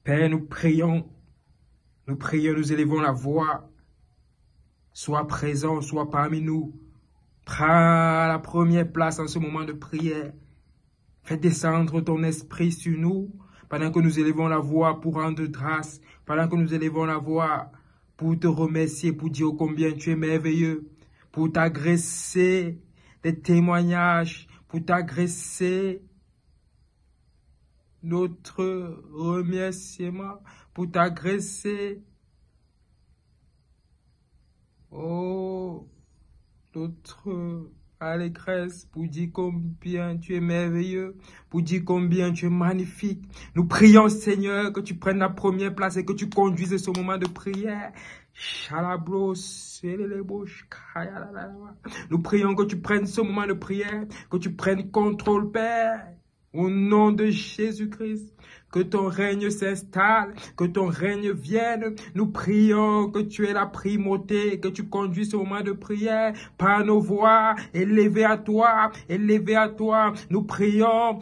Père, nous prions, nous élevons la voix. Sois présent, sois parmi nous. Prends la première place en ce moment de prière. Fais descendre ton esprit sur nous pendant que nous élevons la voix pour rendre grâce, pendant que nous élevons la voix pour te remercier, pour dire combien tu es merveilleux, pour t'agresser des témoignages, pour t'agresser notre remerciement, pour t'agresser, oh, notre allégresse, pour dire combien tu es merveilleux, pour dire combien tu es magnifique. Nous prions, Seigneur, que tu prennes la première place et que tu conduises ce moment de prière. Nous prions que tu prennes ce moment de prière, que tu prennes contrôle, Père, au nom de Jésus-Christ. Que ton règne s'installe, que ton règne vienne. Nous prions que tu aies la primauté, que tu conduis ce moment de prière par nos voix, élevées à toi, élevées à toi. Nous prions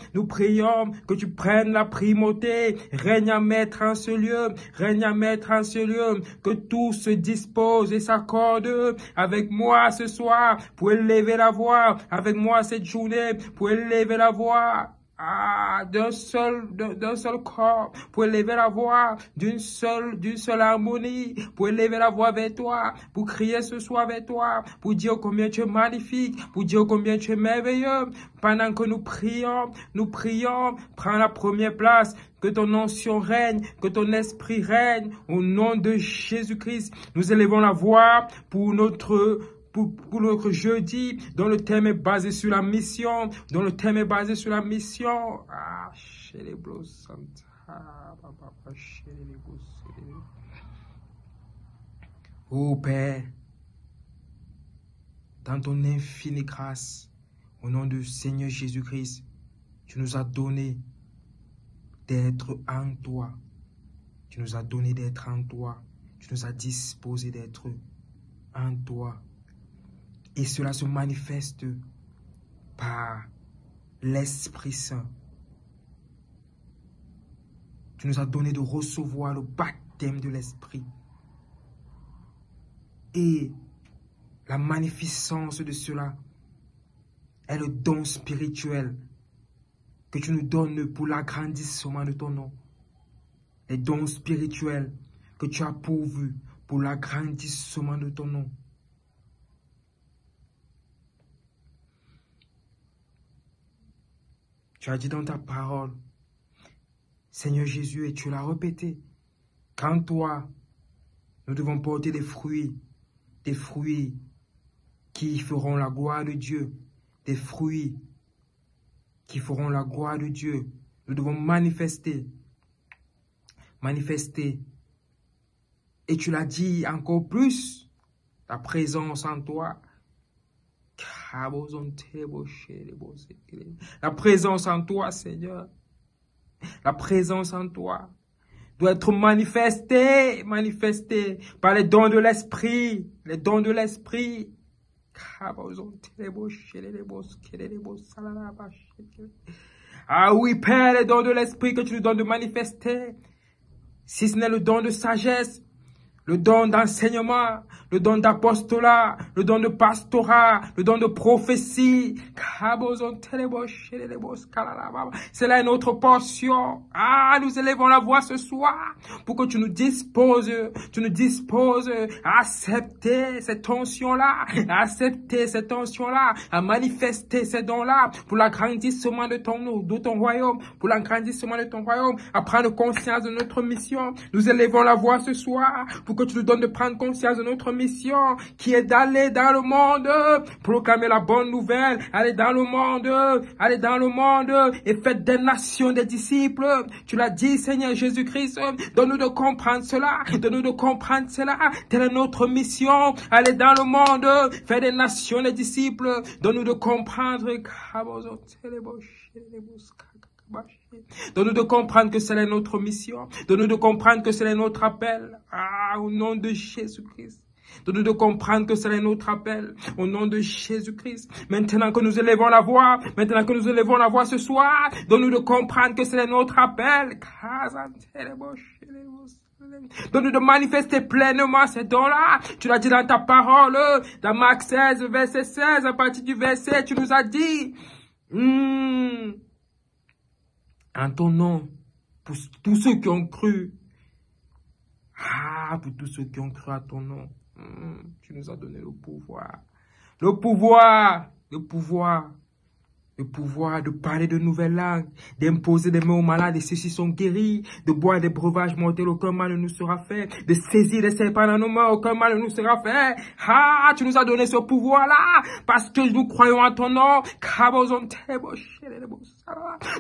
que tu prennes la primauté. Règne à maître en ce lieu, règne à maître en ce lieu. Que tout se dispose et s'accorde avec moi ce soir pour élever la voix, avec moi cette journée pour élever la voix. D'un seul corps, pour élever la voix d'une seule harmonie, pour élever la voix vers toi, pour crier ce soir vers toi, pour dire combien tu es magnifique, pour dire combien tu es merveilleux. Pendant que nous prions, prends la première place. Que ton onction règne, que ton esprit règne, au nom de Jésus-Christ. Nous élevons la voix pour notre jeudi, dont le thème est basé sur la mission, chez les Blos Santa, oh Père, dans ton infinie grâce, au nom du Seigneur Jésus-Christ, tu nous as donné d'être en toi. Tu nous as donné d'être en toi. Tu nous as disposé d'être en toi. Et cela se manifeste par l'Esprit Saint. Tu nous as donné de recevoir le baptême de l'Esprit. Et la magnificence de cela est le don spirituel que tu nous donnes pour l'agrandissement de ton nom. Les dons spirituels que tu as pourvus pour l'agrandissement de ton nom. Tu as dit dans ta parole, Seigneur Jésus, et tu l'as répété, qu'en toi, nous devons porter des fruits qui feront la gloire de Dieu, des fruits qui feront la gloire de Dieu. Nous devons manifester. Et tu l'as dit encore plus, ta présence en toi. La présence en toi, Seigneur, la présence en toi doit être manifestée par les dons de l'Esprit, Ah oui, Père, les dons de l'Esprit que tu nous donnes de manifester, si ce n'est le don de sagesse, le don d'enseignement, le don d'apostolat, le don de pastorat, le don de prophétie. C'est notre portion. Nous élevons la voix ce soir pour que tu nous disposes à accepter cette onction-là, à manifester ces dons-là pour l'agrandissement de ton royaume, à prendre conscience de notre mission. Nous élevons la voix ce soir pour que tu nous donnes de prendre conscience de notre mission qui est d'aller dans le monde, proclamer la bonne nouvelle, aller dans le monde et faire des nations des disciples. Tu l'as dit, Seigneur Jésus-Christ, donne-nous de comprendre cela, telle est notre mission, aller dans le monde, faire des nations des disciples, donne-nous de comprendre. Donne-nous de comprendre que c'est notre mission. Donne-nous de comprendre que c'est notre appel. Au nom de Jésus-Christ. Donne-nous de comprendre que c'est notre appel au nom de Jésus-Christ. Maintenant que nous élevons la voix, ce soir, donne-nous de comprendre que c'est notre appel. Donne-nous de manifester pleinement ces dons-là. Tu l'as dit dans ta parole, dans Marc 16, verset 16, à partir du verset, tu nous as dit, en ton nom, pour tous ceux qui ont cru, pour tous ceux qui ont cru à ton nom, tu nous as donné le pouvoir de parler de nouvelles langues, d'imposer des mains aux malades et ceux-ci sont guéris, de boire des breuvages mortels, aucun mal ne nous sera fait, de saisir des serpents dans nos mains, aucun mal ne nous sera fait. Tu nous as donné ce pouvoir-là, parce que nous croyons en ton nom.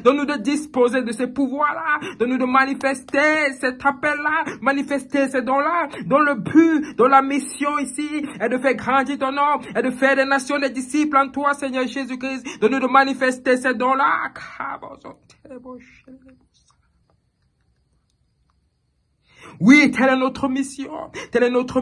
Donne-nous de disposer de ce pouvoir-là, donne-nous de manifester cet appel-là, manifester ces dons-là, dont le but, dont la mission ici est de faire grandir ton nom, et de faire des nations des disciples en toi, Seigneur Jésus-Christ. Donne-nous de manifester ces dons-là. Oui, telle est notre mission, tel est notre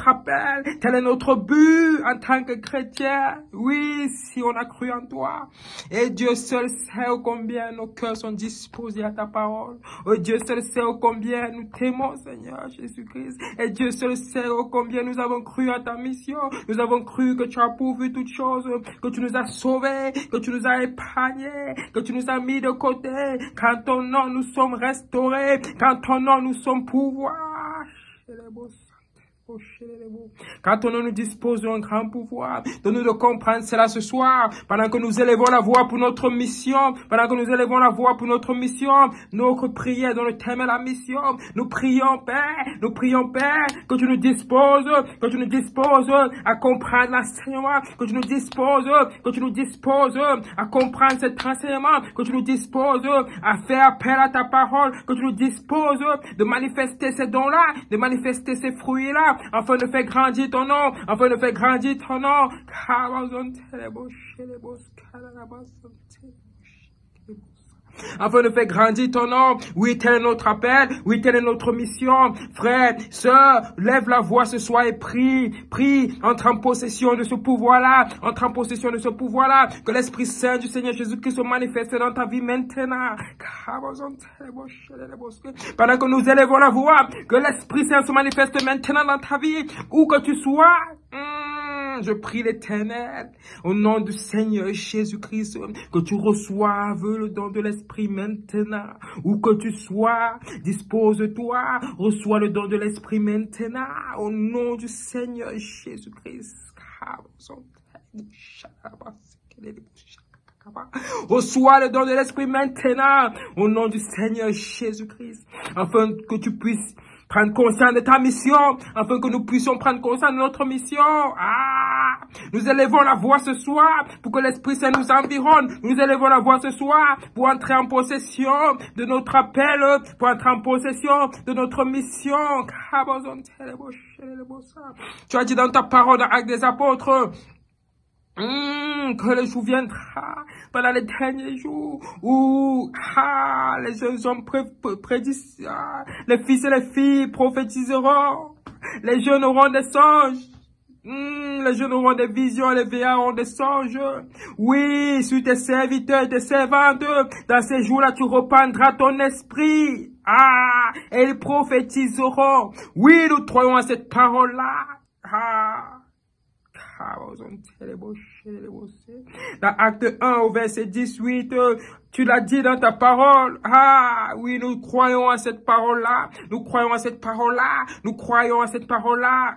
appel, tel est notre but en tant que chrétien. Oui, si on a cru en toi. Et Dieu seul sait combien nos cœurs sont disposés à ta parole. Oh, Dieu seul sait combien nous t'aimons, Seigneur Jésus-Christ. Et Dieu seul sait combien nous avons cru à ta mission. Nous avons cru que tu as pourvu toutes choses, que tu nous as sauvés, que tu nous as épargnés, que tu nous as mis de côté. Quand ton nom nous sommes restaurés, quand ton nom nous sommes pouvoir. Quand on nous dispose d'un grand pouvoir, donne-nous de comprendre cela ce soir, pendant que nous élevons la voix pour notre mission, notre prière dans le thème est la mission. Nous prions, Père, que tu nous disposes à comprendre l'enseignement, que tu nous disposes à comprendre cet enseignement, que tu nous disposes à faire appel à ta parole, que tu nous disposes de manifester ces dons-là, de manifester ces fruits-là, afin de faire grandir ton nom, afin de faire grandir ton nom. Oui, tel est notre appel, oui, telle est notre mission. Frère, sœur, lève la voix ce soir et prie, entre en possession de ce pouvoir-là, que l'Esprit Saint du Seigneur Jésus-Christ se manifeste dans ta vie maintenant. Pendant que nous élevons la voix, que l'Esprit Saint se manifeste maintenant dans ta vie, où que tu sois. Je prie l'Éternel, au nom du Seigneur Jésus-Christ, que tu reçoives le don de l'Esprit maintenant. Où que tu sois, dispose-toi, reçois le don de l'Esprit maintenant, au nom du Seigneur Jésus-Christ. Reçois le don de l'Esprit maintenant, au nom du Seigneur Jésus-Christ, afin que tu puisses prendre conscience de ta mission, afin que nous puissions prendre conscience de notre mission. Nous élevons la voix ce soir pour que l'Esprit Saint nous environne. Nous élevons la voix ce soir pour entrer en possession de notre appel, pour entrer en possession de notre mission. Tu as dit dans ta parole dans Actes des Apôtres, que le jour viendra pendant les derniers jours où les jeunes hommes les fils et les filles prophétiseront, les jeunes auront des songes, les jeunes auront des visions, les vieillards auront des songes. Oui, sur tes serviteurs et tes servantes, dans ces jours-là tu reprendras ton esprit, et ils prophétiseront. Oui, nous croyons à cette parole-là. Dans Acte 1 au verset 18, tu l'as dit dans ta parole. Oui, nous croyons à cette parole-là. Nous croyons à cette parole-là. Nous croyons à cette parole-là.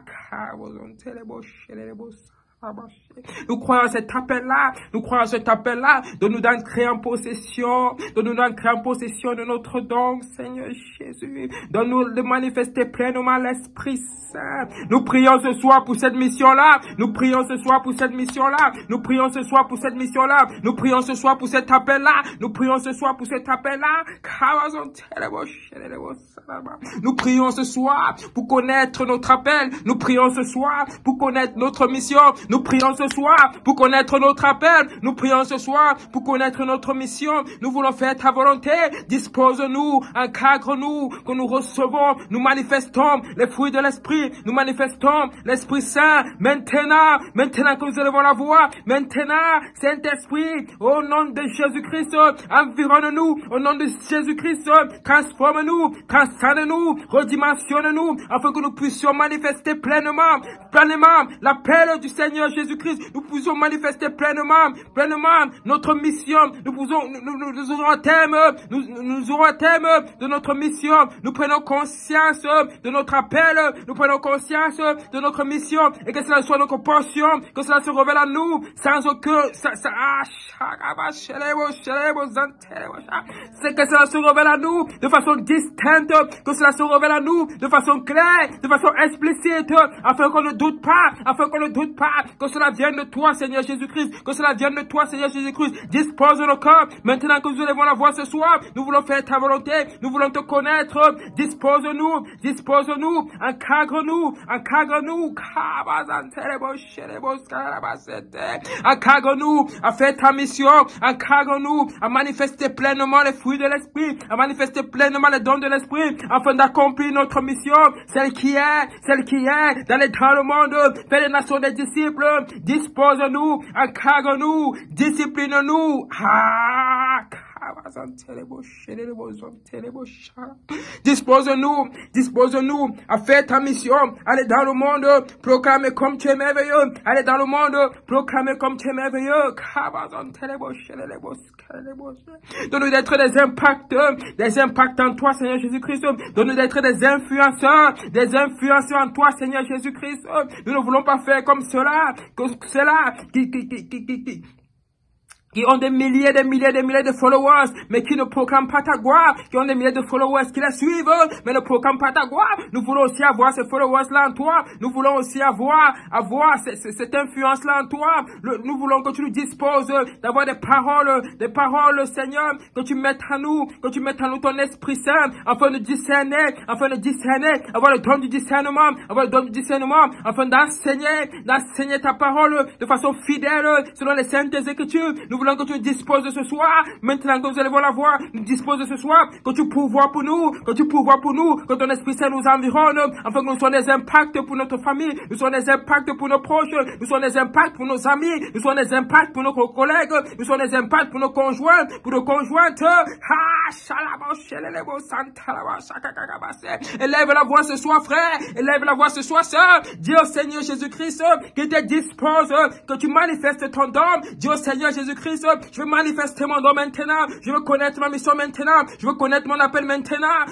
Nous croyons à cet appel-là. Nous croyons à cet appel-là. Donne-nous d'entrer en possession. Donne-nous d'entrer en possession de notre don, Seigneur Jésus. Donne-nous de manifester pleinement l'Esprit Saint. Nous prions ce soir pour cette mission-là. Nous prions ce soir pour cette mission-là. Nous prions ce soir pour cette mission-là. Nous prions ce soir pour cet appel-là. Nous prions ce soir pour cet appel-là. Nous prions ce soir pour connaître notre appel. Nous prions ce soir pour connaître notre mission. Nous prions ce ce soir pour connaître notre appel. Nous prions ce soir pour connaître notre mission. Nous voulons faire ta volonté. Dispose-nous, encadre-nous, que nous recevons, nous manifestons les fruits de l'Esprit. Nous manifestons l'Esprit Saint. Maintenant que nous élevons la voix, maintenant, Saint-Esprit, au nom de Jésus-Christ, environne-nous, au nom de Jésus-Christ, transforme-nous, transcende-nous, redimensionne-nous, afin que nous puissions manifester pleinement l'appel du Seigneur Jésus-Christ. Nous puissions manifester pleinement notre mission. Nous aurons un thème de notre mission. Nous prenons conscience de notre appel. Nous prenons conscience de notre mission et que cela soit notre portion, que cela se révèle à nous sans aucun, c'est que cela se révèle à nous de façon distincte, que cela se révèle à nous de façon claire, de façon explicite, afin qu'on ne doute pas, que cela vienne de toi, Seigneur Jésus-Christ, que cela vienne de toi, Seigneur Jésus-Christ. Dispose nos cœurs, maintenant que nous élevons la voix ce soir, nous voulons faire ta volonté, nous voulons te connaître. Dispose-nous, encadre-nous, encadre-nous à faire ta mission, encadre-nous à manifester pleinement les fruits de l'Esprit, à manifester pleinement les dons de l'Esprit, afin d'accomplir notre mission, celle qui est dans le monde, faire les nations des disciples. Dispose-nous, encadre-nous, discipline-nous. Dispose-nous à faire ta mission, aller dans le monde, proclamer comme tu es merveilleux, aller dans le monde, proclamer comme tu es merveilleux. Donne-nous d'être des impacts en toi, Seigneur Jésus-Christ. Donne-nous d'être des influenceurs en toi, Seigneur Jésus-Christ. Nous ne voulons pas faire comme cela, qui ont des milliers de followers, mais qui ne proclament pas ta gloire, qui ont des milliers de followers qui la suivent, mais ne proclament pas ta gloire. Nous voulons aussi avoir ces followers-là en toi. Nous voulons aussi avoir cette influence-là en toi. Nous voulons que tu nous disposes d'avoir des paroles, Seigneur, que tu mettes en nous ton Esprit Saint, afin de discerner, avoir le don du discernement, afin d'enseigner ta parole de façon fidèle, selon les saintes Écritures. Nous voulons que tu nous disposes ce soir, maintenant que nous élevons la voix, nous disposes ce soir, que tu pourvoies pour nous, que ton Esprit Saint nous environne, afin que nous soyons des impacts pour notre famille, nous soyons des impacts pour nos proches, nous soyons des impacts pour nos amis, nous soyons des impacts pour nos collègues, nous soyons des impacts pour nos conjoints, Élève la voix ce soir, frère, élève la voix ce soir, sœur. Dis au Seigneur Jésus-Christ qu'il te dispose, que tu manifestes ton don. Dis au Seigneur Jésus-Christ, je veux manifester mon don maintenant, je veux connaître ma mission maintenant, je veux connaître mon appel maintenant.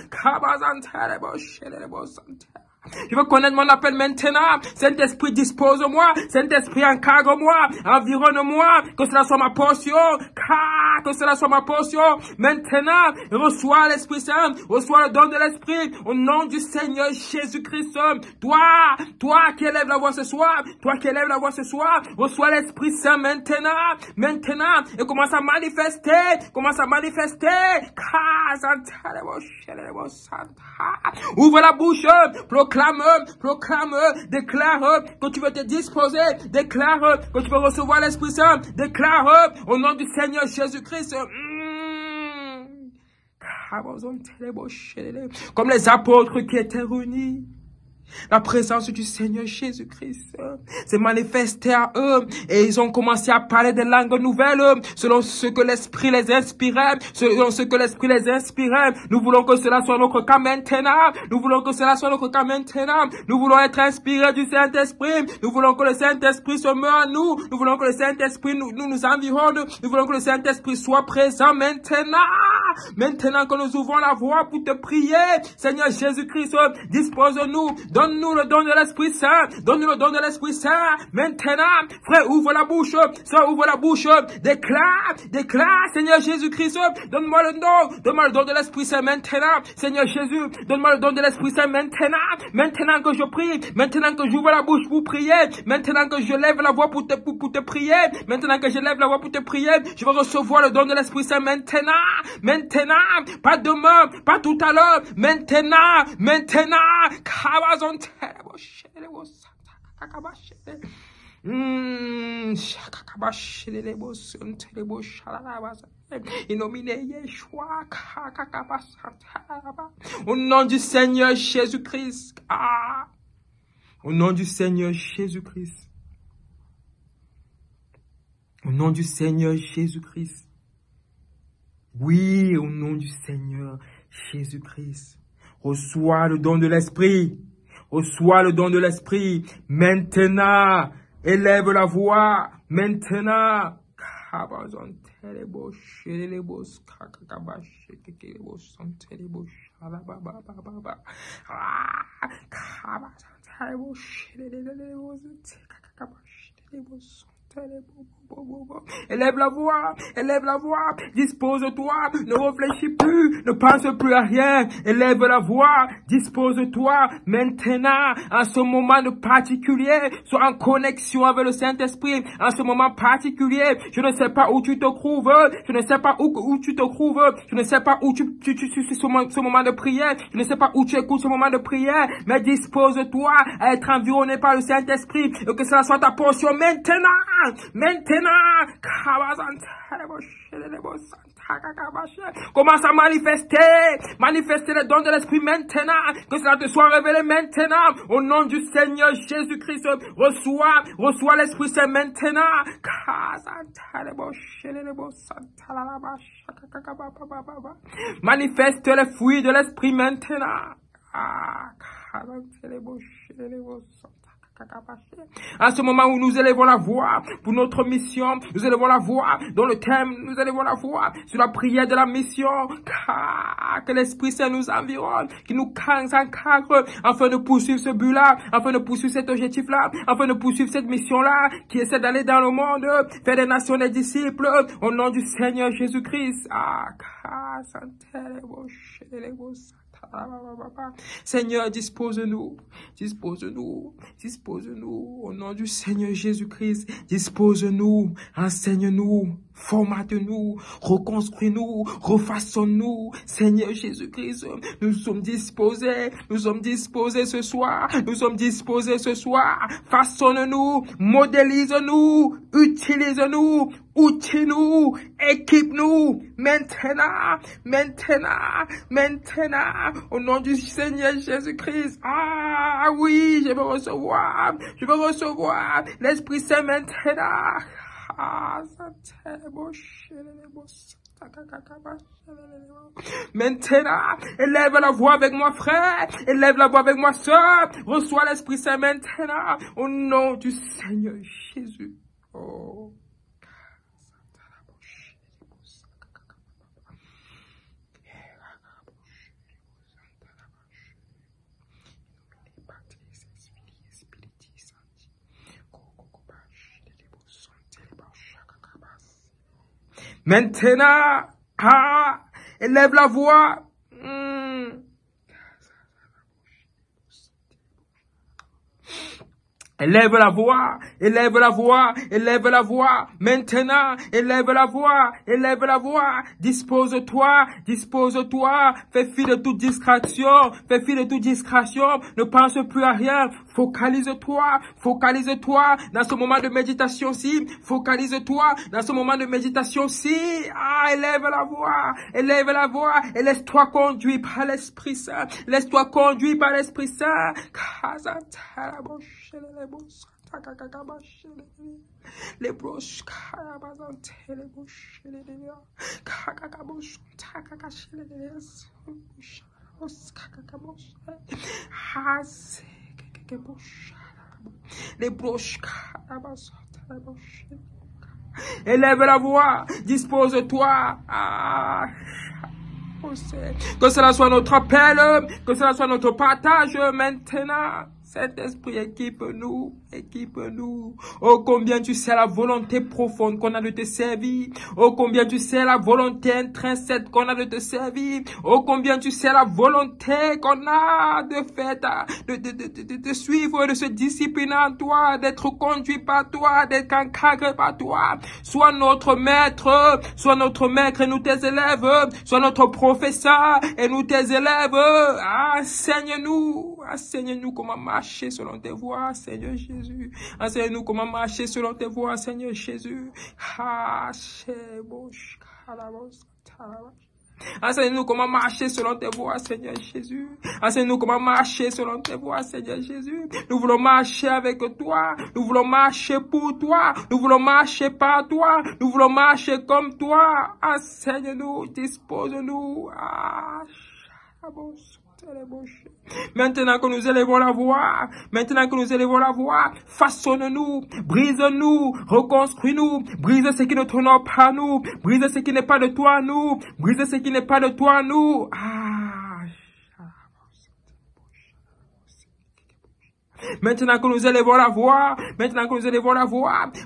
Je veux connaître mon appel maintenant. Saint-Esprit, dispose-moi. Saint-Esprit, encadre-moi. Environne-moi. Que cela soit ma portion. Que cela soit ma portion. Maintenant, reçois l'Esprit Saint. Reçois le don de l'Esprit. Au nom du Seigneur Jésus-Christ. Toi qui élèves la voix ce soir. Reçois l'Esprit Saint maintenant. Et commence à manifester. Ouvre la bouche. Proclame, déclare que tu veux te disposer, déclare que tu veux recevoir l'Esprit Saint, déclare au nom du Seigneur Jésus-Christ. Comme les apôtres qui étaient réunis. La présence du Seigneur Jésus-Christ s'est manifestée à eux et ils ont commencé à parler des langues nouvelles selon ce que l'Esprit les inspirait, Nous voulons que cela soit notre cas maintenant. Nous voulons être inspirés du Saint-Esprit. Nous voulons que le Saint-Esprit se meure à nous. Nous voulons que le Saint-Esprit nous environne. Nous voulons que le Saint-Esprit soit présent maintenant. Maintenant que nous ouvrons la voix pour te prier, Seigneur Jésus-Christ, dispose-nous. Donne-nous le don de l'Esprit Saint. Maintenant, frère, ouvre la bouche. Sœur, ouvre la bouche. Déclare, Seigneur Jésus-Christ. Donne-moi le don de l'Esprit Saint maintenant. Seigneur Jésus, donne-moi le don de l'Esprit Saint maintenant. Maintenant que je prie. Maintenant que j'ouvre la bouche pour prier. Maintenant que je lève la voix pour te prier. Je veux recevoir le don de l'Esprit Saint maintenant. Pas demain, pas tout à l'heure. Maintenant. Au nom du Seigneur Jésus-Christ. Ah. Au nom du Seigneur Jésus-Christ. Au nom du Seigneur Jésus-Christ. Oui, au nom du Seigneur Jésus-Christ. Reçois le don de l'Esprit. Reçois le don de l'Esprit. Maintenant, élève la voix. Maintenant. Élève la voix, dispose-toi, ne réfléchis plus, ne pense plus à rien, élève la voix, dispose-toi, maintenant, en ce moment particulier, sois en connexion avec le Saint-Esprit, en ce moment particulier, je ne sais pas où tu te trouves, je ne sais pas où tu te trouves, je ne sais pas où tu suis ce moment de prière, je ne sais pas où tu écoutes ce moment de prière, mais dispose-toi à être environné par le Saint-Esprit, et que cela soit ta portion maintenant, commence à manifester les dons de l'Esprit maintenant, que cela te soit révélé maintenant, au nom du Seigneur Jésus-Christ, reçois l'Esprit Saint maintenant, manifeste les fruits de l'Esprit maintenant. À ce moment où nous élevons la voix pour notre mission, nous élevons la voix dans le thème, nous élevons la voix sur la prière de la mission, que l'Esprit Saint nous environne, qui nous encadre afin de poursuivre ce but-là, afin de poursuivre cet objectif-là, afin de poursuivre cette mission-là, qui essaie d'aller dans le monde, faire des nations des disciples, au nom du Seigneur Jésus-Christ. Seigneur, dispose-nous, au nom du Seigneur Jésus-Christ, dispose-nous, enseigne-nous, formate-nous, reconstruis-nous, refaçonne-nous, Seigneur Jésus-Christ, nous sommes disposés ce soir, façonne-nous, modélise-nous, utilise-nous, outille-nous, équipe-nous, maintenant, au nom du Seigneur Jésus-Christ. Ah oui, je veux recevoir l'Esprit Saint maintenant. Maintenant, élève la voix avec moi, frère, élève la voix avec moi, soeur, reçois l'Esprit Saint maintenant, au nom du Seigneur Jésus. Oh. Maintenant, élève la voix. Élève la voix. Maintenant, élève la voix. Dispose-toi. Fais fi de toute distraction. Ne pense plus à rien. Focalise-toi dans ce moment de méditation-ci. Élève la voix. Et laisse-toi conduire par l'Esprit Saint. Les broches, élève la voix, dispose-toi. Que cela soit notre appel, que cela soit notre partage maintenant. Saint-Esprit, équipe-nous. Oh, combien tu sais la volonté profonde qu'on a de te servir. Oh, combien tu sais la volonté intrinsèque qu'on a de te servir. Oh, combien tu sais la volonté qu'on a de faire, de suivre, de se discipliner en toi, d'être conduit par toi, d'être encadré par toi. Sois notre maître et nous tes élèves. Sois notre professeur et nous tes élèves. Enseigne-nous comment marcher marcher selon tes voies, Seigneur Jésus. Enseigne-nous comment marcher selon tes voies, Seigneur Jésus. Enseigne-nous comment marcher selon tes voies, Seigneur Jésus. Enseigne-nous comment marcher selon tes voies, Seigneur Jésus. Nous voulons marcher avec toi. Nous voulons marcher pour toi. Nous voulons marcher par toi. Nous voulons marcher comme toi. Enseigne-nous, dispose-nous. Maintenant que nous élevons la voix, façonne-nous, brise-nous, reconstruis-nous, brise ce qui ne t'honore pas nous, brise ce qui n'est pas de toi nous, brise ce qui n'est pas de toi nous. Maintenant que nous élevons la voix,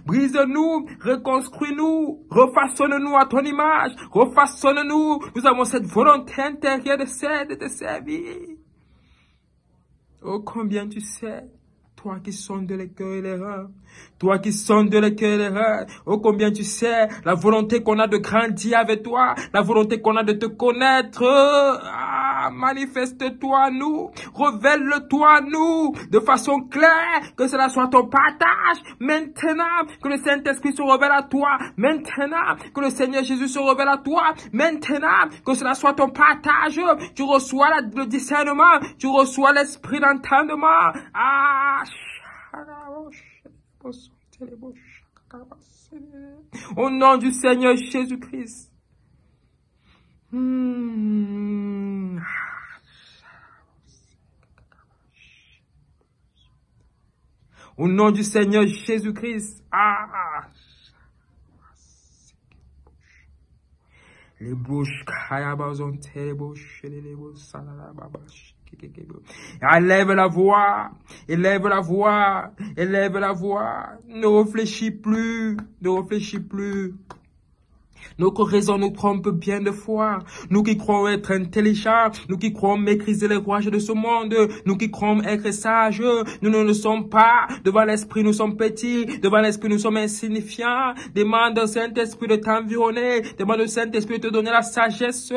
brise-nous, reconstruis-nous, refaçonne-nous à ton image, refaçonne-nous. Nous avons cette volonté intérieure de servir. Oh, combien tu sais, toi qui sondes les cœurs et les reins, toi qui sondes les cœurs et les reins, oh combien tu sais la volonté qu'on a de grandir avec toi, la volonté qu'on a de te connaître. Manifeste-toi à nous, révèle-toi à nous de façon claire, que cela soit ton partage. Maintenant, que le Saint-Esprit se révèle à toi. Maintenant, que le Seigneur Jésus se révèle à toi. Maintenant, que cela soit ton partage. Tu reçois le discernement, tu reçois l'esprit d'entendement. Au nom du Seigneur Jésus-Christ. Au nom du Seigneur Jésus-Christ. Les bouches, élève la voix, élève la voix, élève la voix. Ne réfléchis plus, ne réfléchis plus. Nos raisons nous trompent bien de fois. Nous qui croyons être intelligents, nous qui croyons maîtriser les rouages de ce monde, nous qui croyons être sages, nous ne le sommes pas. Devant l'Esprit, nous sommes petits. Devant l'Esprit, nous sommes insignifiants. Demande au Saint-Esprit de t'environner. Demande au Saint-Esprit de te donner la sagesse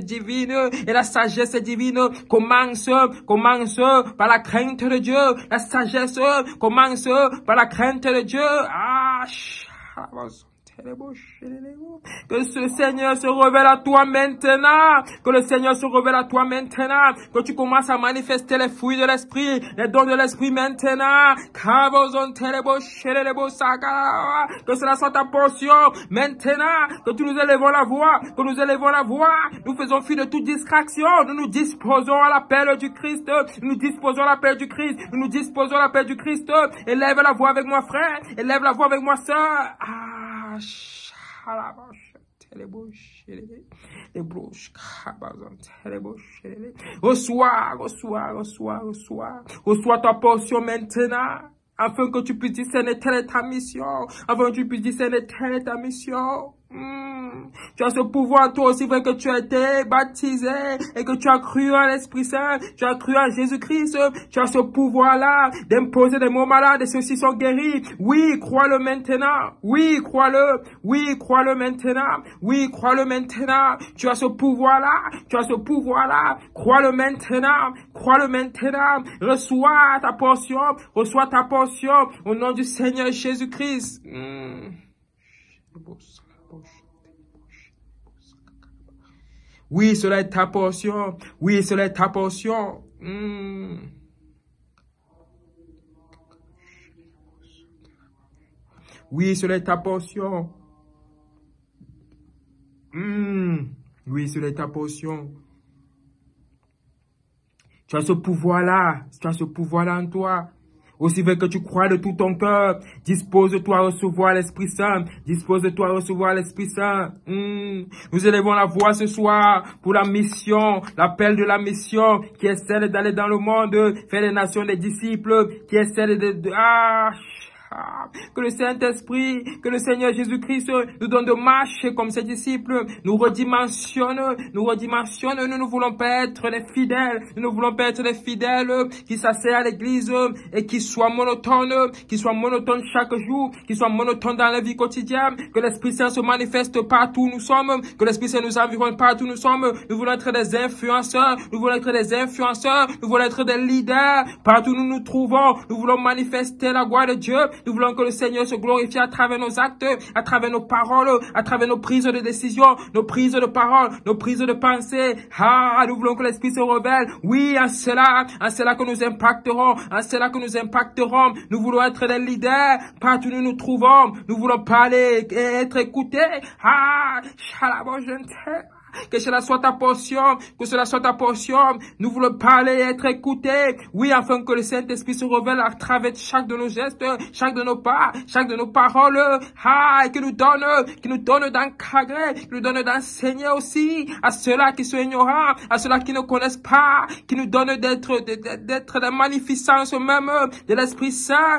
divine. Et la sagesse divine commence par la crainte de Dieu. La sagesse commence par la crainte de Dieu. Que le Seigneur se révèle à toi maintenant. Que le Seigneur se révèle à toi maintenant. Que tu commences à manifester les fruits de l'Esprit, les dons de l'Esprit maintenant. Que cela soit ta portion maintenant. Que tu nous élevons la voix. Que nous élevons la voix. Nous faisons fi de toute distraction. Nous nous disposons à l'appel du Christ. Nous nous disposons à l'appel du Christ. Nous nous disposons à l'appel du Christ. Élève la voix avec moi, frère. Élève la voix avec moi, sœur. Reçois ta portion maintenant, afin que tu puisses discerner telle est ta mission, afin que tu puisses discerner telle est ta mission. Tu as ce pouvoir, toi aussi, vrai que tu as été baptisé et que tu as cru en l'Esprit Saint, tu as cru en Jésus-Christ, tu as ce pouvoir-là d'imposer des mots malades et ceux-ci sont guéris. Oui, crois-le maintenant. Oui, crois-le. Oui, crois-le maintenant. Oui, crois-le maintenant. Tu as ce pouvoir-là. Tu as ce pouvoir-là. Crois-le maintenant. Crois-le maintenant. Reçois ta portion. Reçois ta portion au nom du Seigneur Jésus-Christ. Oui, cela est ta portion. Oui, cela est ta portion. Oui, cela est ta portion. Oui, cela est ta portion. Tu as ce pouvoir-là. Tu as ce pouvoir-là en toi. Aussi vrai que tu crois de tout ton cœur, dispose-toi à recevoir l'Esprit Saint. Dispose-toi à recevoir l'Esprit Saint. Nous élevons la voix ce soir pour la mission, l'appel de la mission, qui est celle d'aller dans le monde, faire les nations des disciples, qui est celle de Que le Saint-Esprit, que le Seigneur Jésus-Christ nous donne de marcher comme ses disciples, nous redimensionne, nous ne voulons pas être les fidèles, nous ne voulons pas être les fidèles qui s'asseyent à l'église et qui soient monotones chaque jour, qui soient monotones dans la vie quotidienne, que l'Esprit Saint se manifeste partout où nous sommes, que l'Esprit Saint nous environne partout où nous sommes. Nous voulons être des influenceurs, nous voulons être des leaders partout où nous nous trouvons. Nous voulons manifester la gloire de Dieu, nous voulons que le Seigneur se glorifie à travers nos actes, à travers nos paroles, à travers nos prises de décision, nos prises de parole, nos prises de pensée. Nous voulons que l'Esprit se révèle. Oui, en cela que nous impacterons, Nous voulons être des leaders partout où nous nous trouvons. Nous voulons parler et être écoutés. Que cela soit ta portion, Nous voulons parler et être écoutés. Oui, afin que le Saint-Esprit se révèle à travers chaque de nos gestes, chaque de nos pas, chaque de nos paroles. Et qu'il nous donne d'encadrer, qu'il nous donne d'enseigner aussi à ceux-là qui sont ignorants, à ceux-là qui ne connaissent pas, qui nous donne d'être la magnificence même de l'Esprit Saint.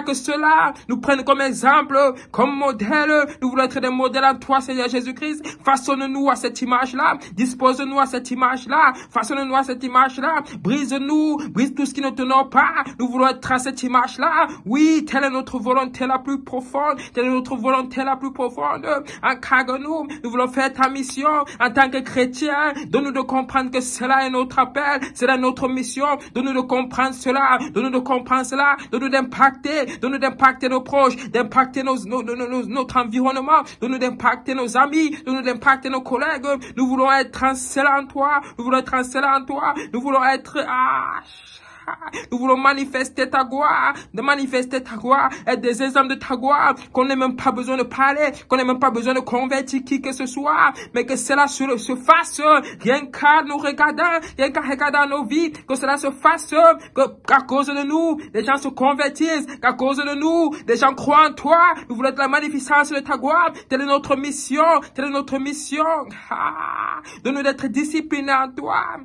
Que ceux-là nous prennent comme exemple, comme modèle. Nous voulons être des modèles en toi, Seigneur Jésus-Christ. Façonne-nous à cette image-là, dispose-nous à cette image-là, façonne-nous à cette image-là, brise tout ce qui ne tenons pas. Nous voulons être à cette image-là. Oui, telle est notre volonté la plus profonde, Encadre-nous, nous voulons faire ta mission en tant que chrétiens. Donne-nous de comprendre que cela est notre appel, cela est notre mission. Donne-nous de comprendre cela, donne-nous d'impacter nos proches, d'impacter notre environnement, donne-nous d'impacter nos amis, donne-nous d'impacter nos collègues. Nous voulons être excellents en toi. Nous voulons manifester ta gloire, être des exemples de ta gloire, qu'on n'ait même pas besoin de parler, qu'on n'ait même pas besoin de convertir qui que ce soit, mais que cela se fasse, rien qu'à nous regardant nos vies, que cela se fasse, qu'à cause de nous, les gens se convertissent, qu'à cause de nous, les gens croient en toi. Nous voulons être la magnificence de ta gloire. Telle est notre mission. Donne-nous d'être disciplinés en toi.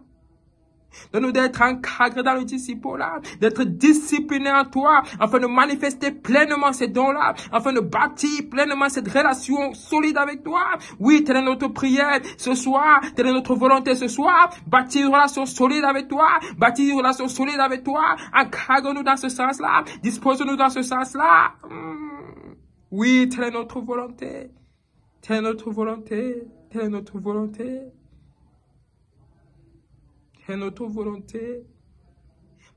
Donne-nous d'être encadrés dans le disciple-là, d'être disciplinés en toi, afin de manifester pleinement ces dons-là, afin de bâtir pleinement cette relation solide avec toi. Oui, telle est notre prière ce soir, telle est notre volonté ce soir, bâtir une relation solide avec toi, encadre-nous dans ce sens-là, dispose-nous dans ce sens-là. Oui, telle est notre volonté. Telle est notre volonté.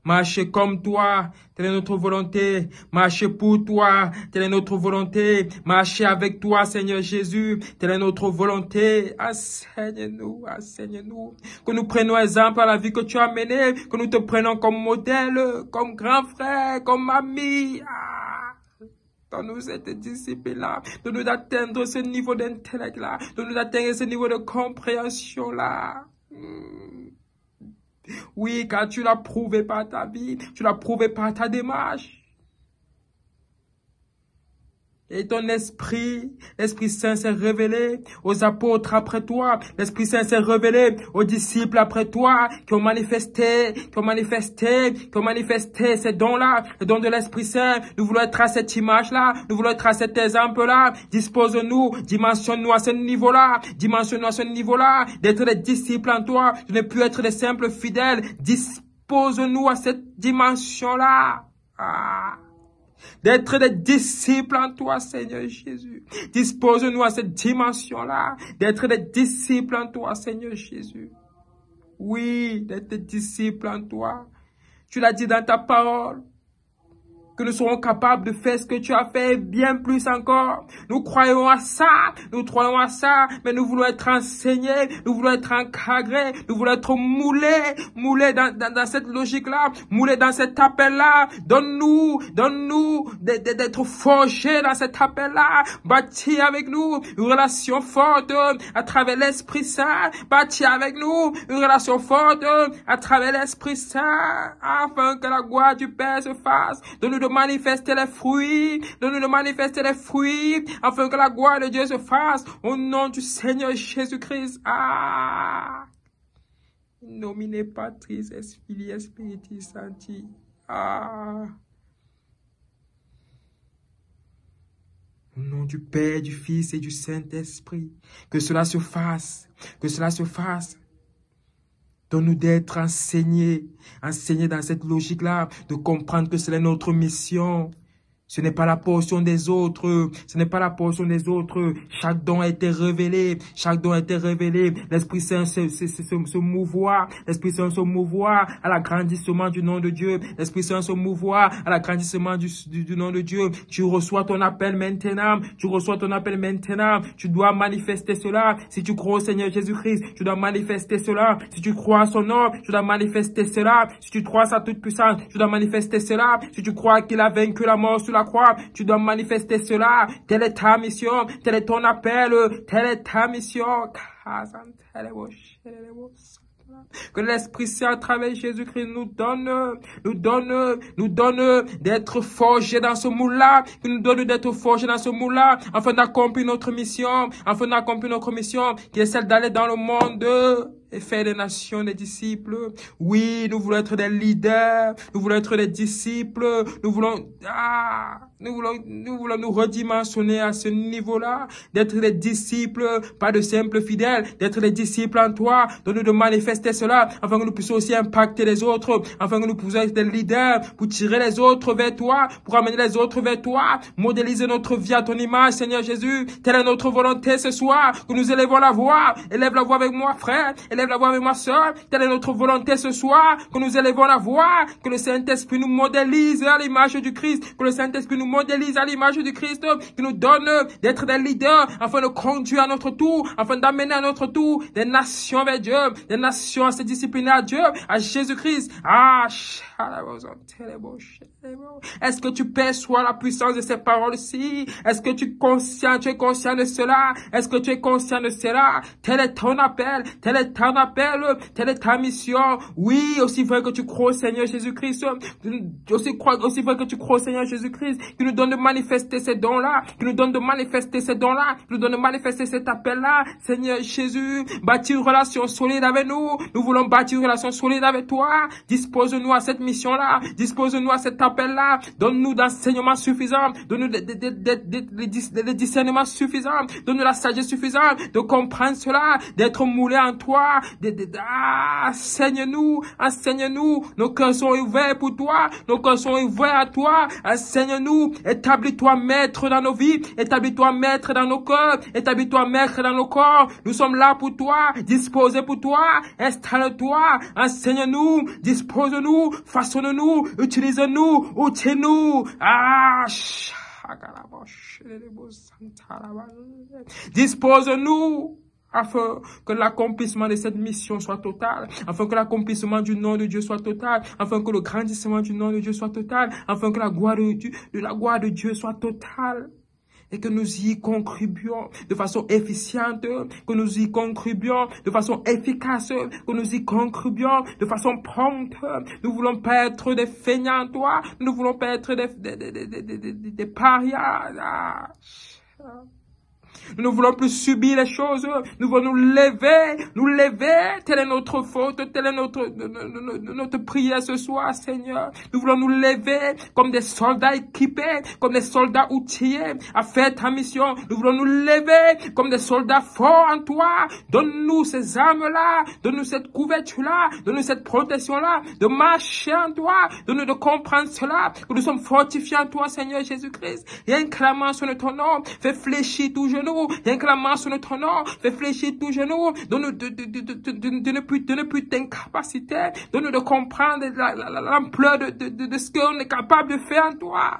Marcher comme toi, telle est notre volonté. Marcher pour toi, telle est notre volonté. Marcher avec toi, Seigneur Jésus, telle est notre volonté. Enseigne-nous. Que nous prenions exemple à la vie que tu as menée, que nous te prenons comme modèle, comme grand frère, comme ami. Donne-nous cette discipline-là, donne-nous d'atteindre ce niveau d'intellect-là, donne-nous d'atteindre ce niveau de compréhension-là. Oui, car tu l'as prouvé par ta vie, tu l'as prouvé par ta démarche. Et ton l'Esprit Saint s'est révélé aux apôtres après toi. L'Esprit Saint s'est révélé aux disciples après toi, qui ont manifesté ces dons-là, les dons de l'Esprit Saint. Nous voulons être à cette image-là, nous voulons être à cet exemple-là. Dispose-nous, dimensionne-nous à ce niveau-là, d'être des disciples en toi, de ne plus être des simples fidèles. Dispose-nous à cette dimension-là. D'être des disciples en toi, Seigneur Jésus. Dispose-nous à cette dimension-là, d'être des disciples en toi, Seigneur Jésus. Oui, d'être des disciples en toi. Tu l'as dit dans ta parole, que nous serons capables de faire ce que tu as fait, bien plus encore. Nous croyons à ça, mais nous voulons être enseignés, nous voulons être encadrés, nous voulons être moulés dans cette logique-là, moulés dans cet appel-là. Donne-nous d'être forgés dans cet appel-là, bâtir avec nous une relation forte à travers l'Esprit Saint, bâtir avec nous une relation forte à travers l'Esprit Saint, afin que la gloire du Père se fasse. Donne-nous de manifester les fruits, afin que la gloire de Dieu se fasse, au nom du Seigneur Jésus-Christ. Nomine Patris et Filii et Spiritus Sancti. Au nom du Père, du Fils et du Saint-Esprit. Que cela se fasse. Que cela se fasse. Donne-nous d'être enseignés dans cette logique-là, de comprendre que c'est notre mission. Ce n'est pas la portion des autres. Ce n'est pas la portion des autres. Chaque don a été révélé. Chaque don a été révélé. L'Esprit Saint se mouvoir. L'Esprit Saint se mouvoir à l'agrandissement du nom de Dieu. L'Esprit Saint se mouvoir à l'agrandissement du nom de Dieu. Tu reçois ton appel maintenant. Tu reçois ton appel maintenant. Tu dois manifester cela. Si tu crois au Seigneur Jésus-Christ, tu dois manifester cela. Si tu crois à son nom, tu dois manifester cela. Si tu crois à sa toute puissance, tu dois manifester cela. Si tu crois qu'il a vaincu la mort sur la croix, tu dois manifester cela. Telle est ta mission, tel est ton appel, telle est ta mission. Que l'Esprit Saint à travers Jésus-Christ nous donne d'être forgés dans ce moule-là, qu'il nous donne d'être forgés dans ce moule-là, afin d'accomplir notre mission, qui est celle d'aller dans le monde et faire des nations des disciples. Oui, nous voulons être des leaders, nous voulons être des disciples, nous voulons nous redimensionner à ce niveau-là, d'être des disciples, pas de simples fidèles, d'être des disciples en toi, donne-nous de manifester cela, afin que nous puissions aussi impacter les autres, afin que nous puissions être des leaders, pour tirer les autres vers toi, pour amener les autres vers toi, modéliser notre vie à ton image, Seigneur Jésus. Telle est notre volonté ce soir, que nous élèvons la voix. Élève la voix avec moi, frère. Élève la voix avec moi, sœur. Telle est notre volonté ce soir, que nous élevons la voix, que le Saint-Esprit nous modélise à l'image du Christ, que le Saint-Esprit nous modélise à l'image du Christ, qui nous donne d'être des leaders, afin de conduire à notre tour, afin d'amener à notre tour des nations vers Dieu, des nations à se discipliner à Dieu, à Jésus-Christ. Est-ce que tu perçois la puissance de ces paroles-ci? Est-ce que tu es conscient de cela? Est-ce que tu es conscient de cela? Tel est ton appel, tel est ton appel, telle est ta mission. Oui, aussi vrai que tu crois au Seigneur Jésus-Christ, aussi vrai que tu crois au Seigneur Jésus-Christ, qui nous donne de manifester ces dons-là, qui nous donne de manifester cet appel-là. Seigneur Jésus, bâtir une relation solide avec nous. Nous voulons bâtir une relation solide avec toi. Dispose-nous à cette mission-là, dispose-nous à cet appel-là. Donne-nous d'enseignement suffisant, donne-nous des discernements suffisants, donne-nous la sagesse suffisante de comprendre cela, d'être moulés en toi. Enseigne-nous, nos cœurs sont ouverts pour toi, nos cœurs sont ouverts à toi. Enseigne-nous, établis-toi maître dans nos vies, établis-toi maître dans nos cœurs, établis-toi maître dans nos corps. Nous sommes là pour toi, disposés pour toi. Installe-toi, enseigne-nous, dispose-nous, façonne-nous, utilise-nous, outille-nous. Dispose-nous, afin que l'accomplissement de cette mission soit total, afin que l'accomplissement du nom de Dieu soit total, afin que le grandissement du nom de Dieu soit total, afin que la gloire de Dieu soit totale. Et que nous y contribuions de façon efficiente, que nous y contribuions de façon efficace, que nous y contribuions de façon prompte. Nous voulons pas être des feignants, toi. Nous voulons pas être des parias. Nous ne voulons plus subir les choses. Nous voulons nous lever. Telle est notre faute, telle est notre prière ce soir, Seigneur. Nous voulons nous lever comme des soldats équipés, comme des soldats outillés à faire ta mission. Nous voulons nous lever comme des soldats forts en toi. Donne-nous ces armes-là, donne-nous cette couverture-là, donne-nous cette protection-là, de marcher en toi, donne-nous de comprendre cela, que nous sommes fortifiés en toi, Seigneur Jésus-Christ. Et un clamant sur ton nom, fais fléchir tout genou. Rien que la main sur notre nom, fais fléchir tout genou, donne-nous de ne plus t'incapaciter, donne-nous de comprendre l'ampleur de ce qu'on est capable de faire en toi.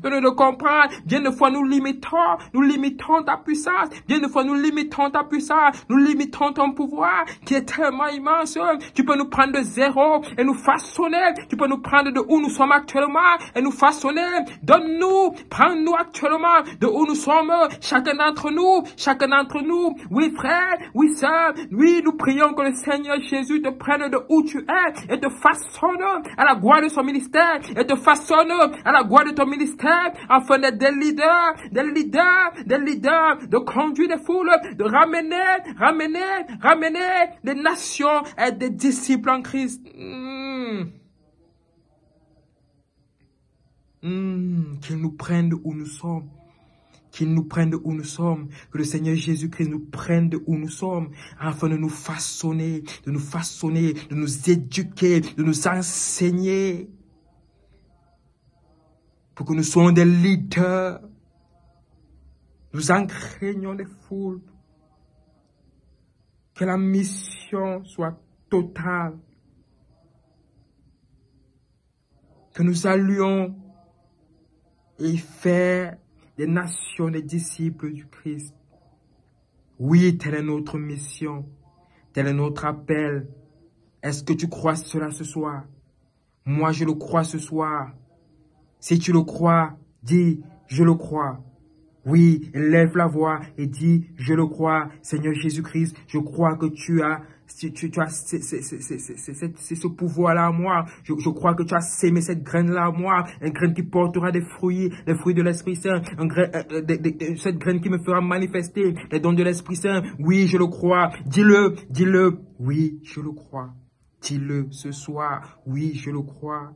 Donne-nous de comprendre, bien de fois nous limitons ta puissance, bien de fois nous limitons ta puissance, nous limitons ton pouvoir, qui est tellement immense. Tu peux nous prendre de zéro et nous façonner, tu peux nous prendre de où nous sommes actuellement et nous façonner. Donne-nous, prends-nous actuellement de où nous sommes, chacun d'entre nous, oui frère, oui sœur, oui nous prions que le Seigneur Jésus te prenne de où tu es et te façonne à la gloire de son ministère, et te façonne à la gloire de ton ministère, afin d'être des leaders, de conduire des foules, de ramener les nations et des disciples en Christ. Qu'ils nous prennent où nous sommes. qu'il nous prenne de où nous sommes, que le Seigneur Jésus-Christ nous prenne de où nous sommes, afin de nous façonner, de nous éduquer, de nous enseigner, pour que nous soyons des leaders. Nous engraignons les foules. Que la mission soit totale. Que nous allions et faire des nations, des disciples du Christ. Oui, telle est notre mission. Tel est notre appel. Est-ce que tu crois cela ce soir? Moi, je le crois ce soir. Si tu le crois, dis, je le crois. Oui, lève la voix et dis, je le crois, Seigneur Jésus-Christ, je crois que tu as ce pouvoir-là à moi. Je crois que tu as sémé cette graine-là à moi, une graine qui portera des fruits, les fruits de l'Esprit Saint, cette graine qui me fera manifester les dons de l'Esprit Saint. Oui, je le crois. Dis-le, dis-le. Oui, je le crois. Dis-le ce soir. Oui, je le crois.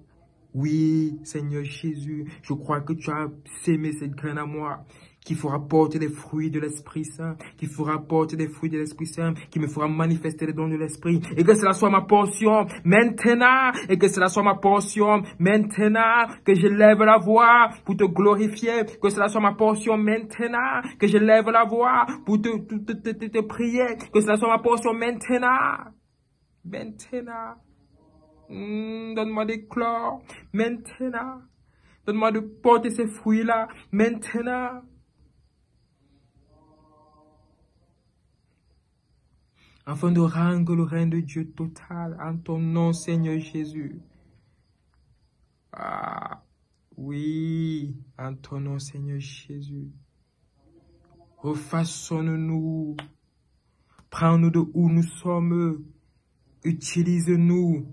Oui, Seigneur Jésus, je crois que tu as sémé cette graine à moi, qui fera porter les fruits de l'Esprit Saint, qui fera porter des fruits de l'Esprit Saint, qui me fera manifester les dons de l'Esprit, et que cela soit ma portion maintenant, et que cela soit ma portion maintenant, que je lève la voix pour te glorifier, que cela soit ma portion maintenant, que je lève la voix pour te prier, que cela soit ma portion maintenant, maintenant. Donne-moi d'éclore maintenant. Donne-moi de porter ces fruits-là maintenant. Afin de rendre le règne de Dieu total en ton nom, Seigneur Jésus. Ah, oui, en ton nom, Seigneur Jésus. Refaçonne-nous. Prends-nous de où nous sommes. Utilise-nous.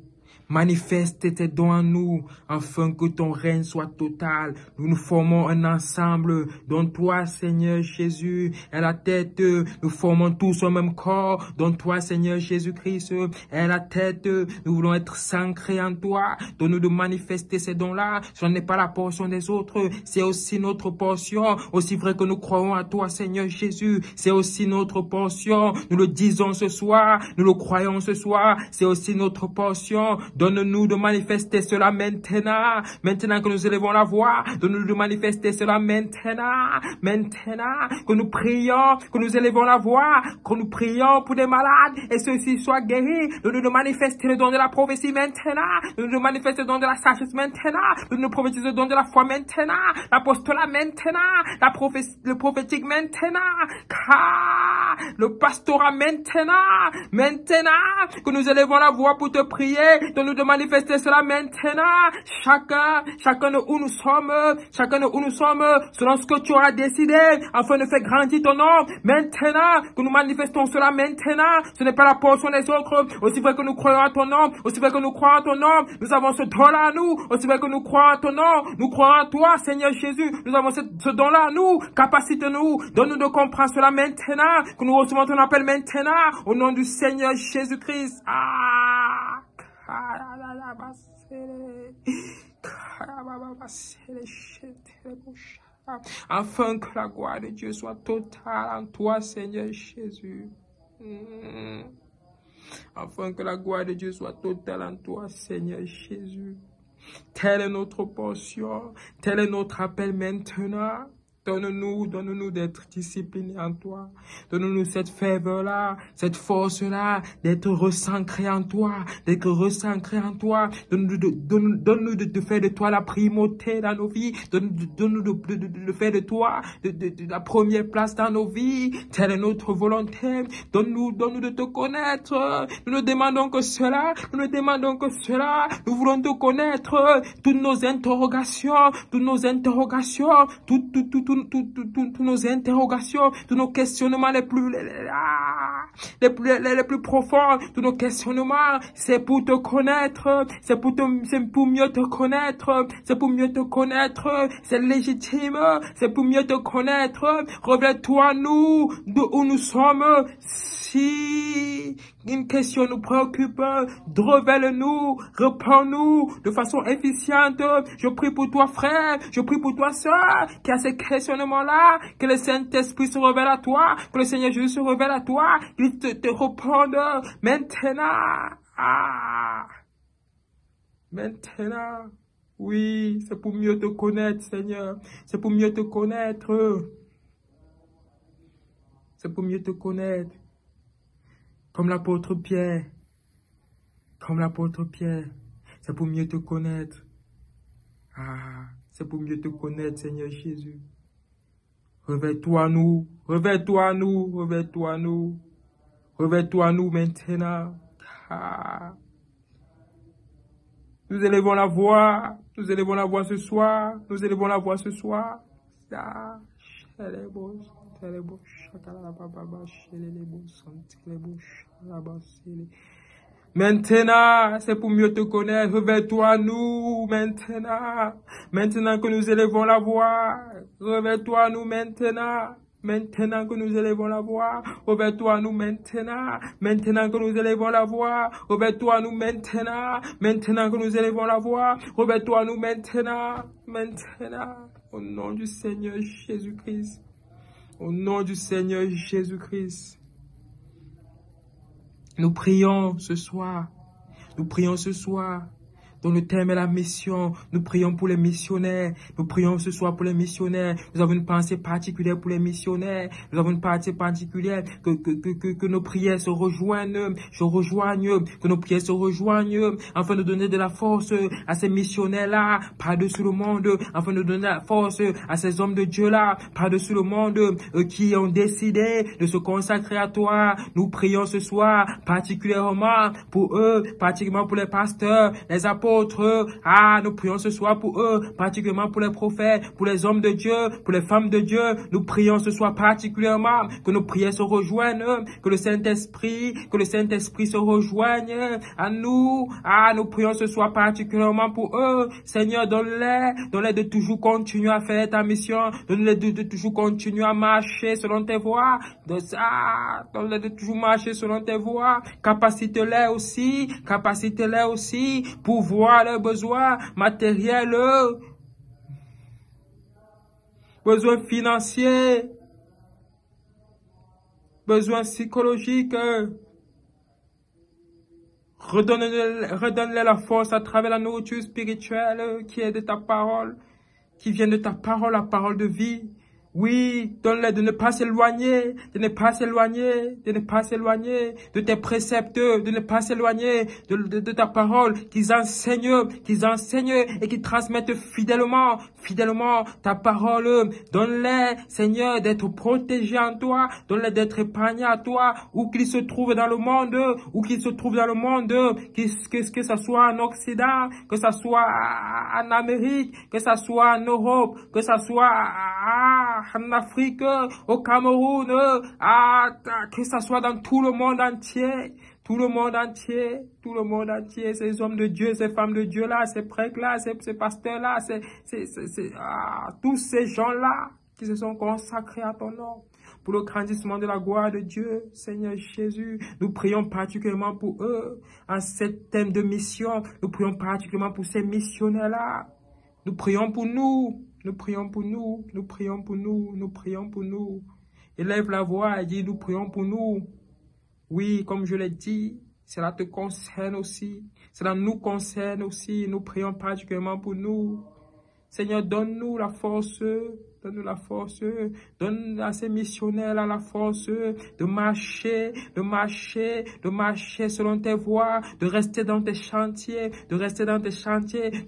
Manifeste tes dons en nous, afin que ton règne soit total. Nous formons un ensemble, dont toi, Seigneur Jésus, est la tête. Nous formons tous un même corps, dont toi, Seigneur Jésus-Christ, est la tête. Nous voulons être s'ancrer en toi. Donne-nous de manifester ces dons-là. Ce n'est pas la portion des autres, c'est aussi notre portion. Aussi vrai que nous croyons à toi, Seigneur Jésus, c'est aussi notre portion. Nous le disons ce soir, nous le croyons ce soir, c'est aussi notre portion. Donne-nous de manifester cela maintenant. Maintenant que nous élevons la voix, donne-nous de manifester cela maintenant. Maintenant que nous prions, que nous élevons la voix, que nous prions pour des malades et ceux-ci soient guéris. Donne-nous de manifester le don de la prophétie maintenant. Donne-nous de manifester le don de la sagesse maintenant. Donne-nous de prophétiser le don de la foi maintenant. L'apostolat maintenant. Le prophétique maintenant. Car le pastorat maintenant. Maintenant que nous élevons la voix pour te prier. Donne-nous de manifester cela maintenant. Chacun de où nous sommes, selon ce que tu auras décidé, afin de faire grandir ton nom. Maintenant, que nous manifestons cela maintenant. Ce n'est pas la portion des autres. Aussi vrai que nous croyons à ton nom, nous avons ce don-là à nous. Aussi vrai que nous croyons à ton nom, nous croyons à toi, Seigneur Jésus. Nous avons ce don-là à nous. Capacite-nous. Donne-nous de comprendre cela maintenant. Que nous recevons ton appel maintenant. Au nom du Seigneur Jésus-Christ. Afin que la gloire de Dieu soit totale en toi, Seigneur Jésus. Afin que la gloire de Dieu soit totale en toi, Seigneur Jésus. Telle est notre portion, tel est notre appel maintenant. Donne-nous d'être disciplinés en toi. Donne-nous cette ferveur-là, cette force-là, d'être recentrés en toi, Donne-nous de faire de toi la primauté dans nos vies. Donne-nous de faire de toi de la première place dans nos vies. Telle est notre volonté. Donne-nous de te connaître. Nous ne demandons que cela. Nous voulons te connaître. Toutes nos interrogations, tous nos questionnements les plus... les plus profonds de nos questionnements. C'est pour te connaître, c'est pour mieux te connaître, c'est pour mieux te connaître, c'est légitime, c'est pour mieux te connaître. Révèle-toi nous, d'où nous sommes. Si une question nous préoccupe, révèle-nous, réponds-nous de façon efficiente. Je prie pour toi, frère, je prie pour toi, sœur, qui a ces questionnements-là, que le Saint-Esprit se révèle à toi, que le Seigneur Jésus se révèle à toi, qu'il te réponde maintenant. Maintenant. Oui, c'est pour mieux te connaître, Seigneur. C'est pour mieux te connaître. C'est pour mieux te connaître. Comme l'apôtre Pierre. Comme l'apôtre Pierre. C'est pour mieux te connaître. C'est pour mieux te connaître, Seigneur Jésus. Réveille-toi à nous. Réveille-toi à nous. Réveille-toi à nous. Réveille-toi à nous maintenant. Nous élevons la voix. Nous élevons la voix ce soir. Nous élevons la voix ce soir. Maintenant, c'est pour mieux te connaître. Réveille-toi à nous maintenant. Maintenant que nous élevons la voix. Réveille-toi à nous maintenant. Maintenant que nous élevons la voix, réveille-toi à nous maintenant. Maintenant que nous élevons la voix, réveille-toi à nous maintenant. Maintenant que nous élevons la voix, réveille-toi à nous maintenant. Maintenant, au nom du Seigneur Jésus-Christ. Au nom du Seigneur Jésus-Christ. Nous prions ce soir. Nous prions ce soir. Dont le thème est la mission. Nous prions pour les missionnaires. Nous prions ce soir pour les missionnaires. Nous avons une pensée particulière pour les missionnaires. Nous avons une pensée particulière que nos prières se rejoignent, que nos prières se rejoignent, afin de donner de la force à ces missionnaires-là, par-dessus le monde, afin de donner de la force à ces hommes de Dieu-là, par-dessus le monde, qui ont décidé de se consacrer à toi. Nous prions ce soir particulièrement pour eux, particulièrement pour les pasteurs, les apôtres. Nous prions ce soir pour eux, particulièrement pour les prophètes, pour les hommes de Dieu, pour les femmes de Dieu. Nous prions ce soir particulièrement que nos prières se rejoignent, que le Saint-Esprit se rejoigne à nous. Nous prions ce soir particulièrement pour eux. Seigneur, donne-les de toujours continuer à faire ta mission, donne-les de toujours continuer à marcher selon tes voies. Donne-les de toujours marcher selon tes voies. Capacite-les aussi pour voir leurs besoins matériels, besoins financiers, besoins psychologiques. Redonne-les la force à travers la nourriture spirituelle qui est de ta parole, qui vient de ta parole, la parole de vie. Oui, donne-les de ne pas s'éloigner, de tes préceptes, de ne pas s'éloigner de ta parole, qu'ils enseignent et qu'ils transmettent fidèlement ta parole. Donne-les, Seigneur, d'être protégés en toi, donne-les d'être épargnés à toi, où qu'ils se trouvent dans le monde, que ça soit en Occident, que ça soit en Amérique, que ça soit en Europe, que ça soit en Afrique, au Cameroun, que ça soit dans tout le monde entier, ces hommes de Dieu, ces femmes de Dieu là, ces prêtres là, ces pasteurs là, tous ces gens là qui se sont consacrés à ton nom. Pour le grandissement de la gloire de Dieu, Seigneur Jésus, nous prions particulièrement pour eux, en cet thème de mission, nous prions particulièrement pour ces missionnaires-là. Nous prions pour nous. Élève la voix et dis, nous prions pour nous. Oui, comme je l'ai dit, cela te concerne aussi. Cela nous concerne aussi. Nous prions particulièrement pour nous. Seigneur, donne-nous la force. Donne à ces missionnaires la force de marcher selon tes voies, de rester dans tes chantiers, de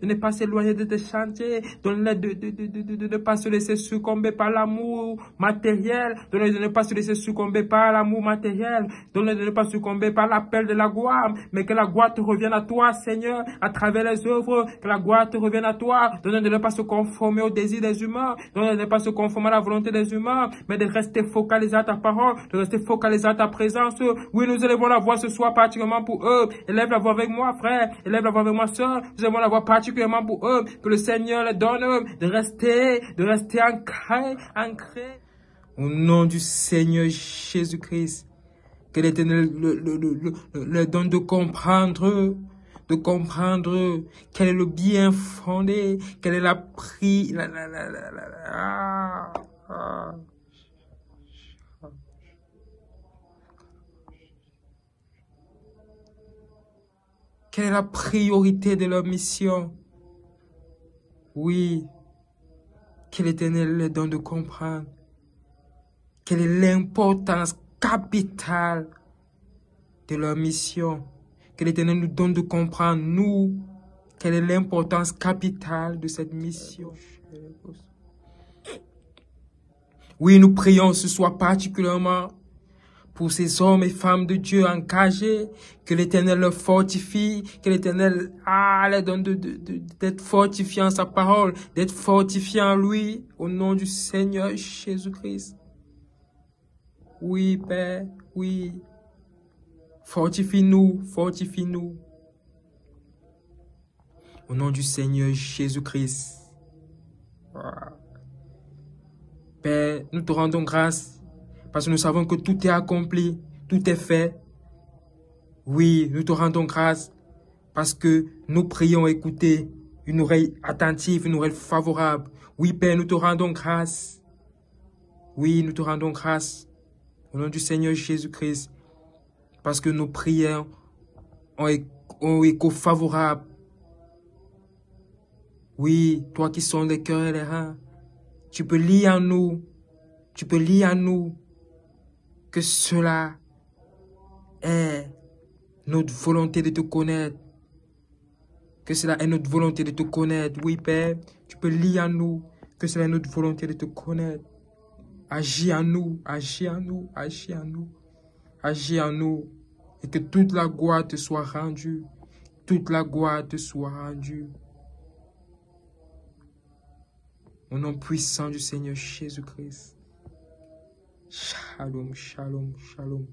ne pas s'éloigner de tes chantiers, donne-les de ne pas se laisser succomber par l'amour matériel, donne-les de ne pas se laisser succomber par l'amour matériel, donne-les de ne pas succomber par l'appel de la gloire, mais que la gloire te revienne à toi, Seigneur, à travers les œuvres, que la gloire te revienne à toi, donne-les de ne pas se conformer aux désirs des humains, donne-les ne pas se conformer à la volonté des humains, mais de rester focalisé à ta parole, de rester focalisé à ta présence. Oui, nous élevons la voix ce soir particulièrement pour eux. Élève la voix avec moi, frère. Élève la voix avec moi, soeur. Nous élevons la voix particulièrement pour eux. Que le Seigneur les donne de rester ancré. Au nom du Seigneur Jésus-Christ, que l'Éternel le donne de comprendre quel est le bien fondé, quelle est la quelle est la priorité de leur mission. Oui, que l'Éternel les donne de comprendre quelle est l'importance capitale de leur mission. Que l'Éternel nous donne de comprendre, nous, quelle est l'importance capitale de cette mission. Oui, nous prions ce soir particulièrement pour ces hommes et femmes de Dieu engagés, que l'Éternel leur fortifie, que l'Éternel les donne d'être fortifiés en sa parole, d'être fortifiés en lui, au nom du Seigneur Jésus-Christ. Oui, Père, oui. Fortifie-nous, fortifie-nous. Au nom du Seigneur Jésus-Christ. Père, nous te rendons grâce parce que nous savons que tout est accompli, tout est fait. Oui, nous te rendons grâce parce que nos prions écoutées, une oreille attentive, une oreille favorable. Oui, Père, nous te rendons grâce. Oui, nous te rendons grâce. Au nom du Seigneur Jésus-Christ, parce que nos prières ont écho favorable. Oui, toi qui sondes les cœurs et les reins, tu peux lire en nous que cela est notre volonté de te connaître. Que cela est notre volonté de te connaître. Oui, Père, tu peux lire en nous que cela est notre volonté de te connaître. Agis en nous, agis en nous, agis en nous. Agis en nous et que toute la gloire te soit rendue. Toute la gloire te soit rendue. Au nom puissant du Seigneur Jésus-Christ. Shalom, shalom, shalom.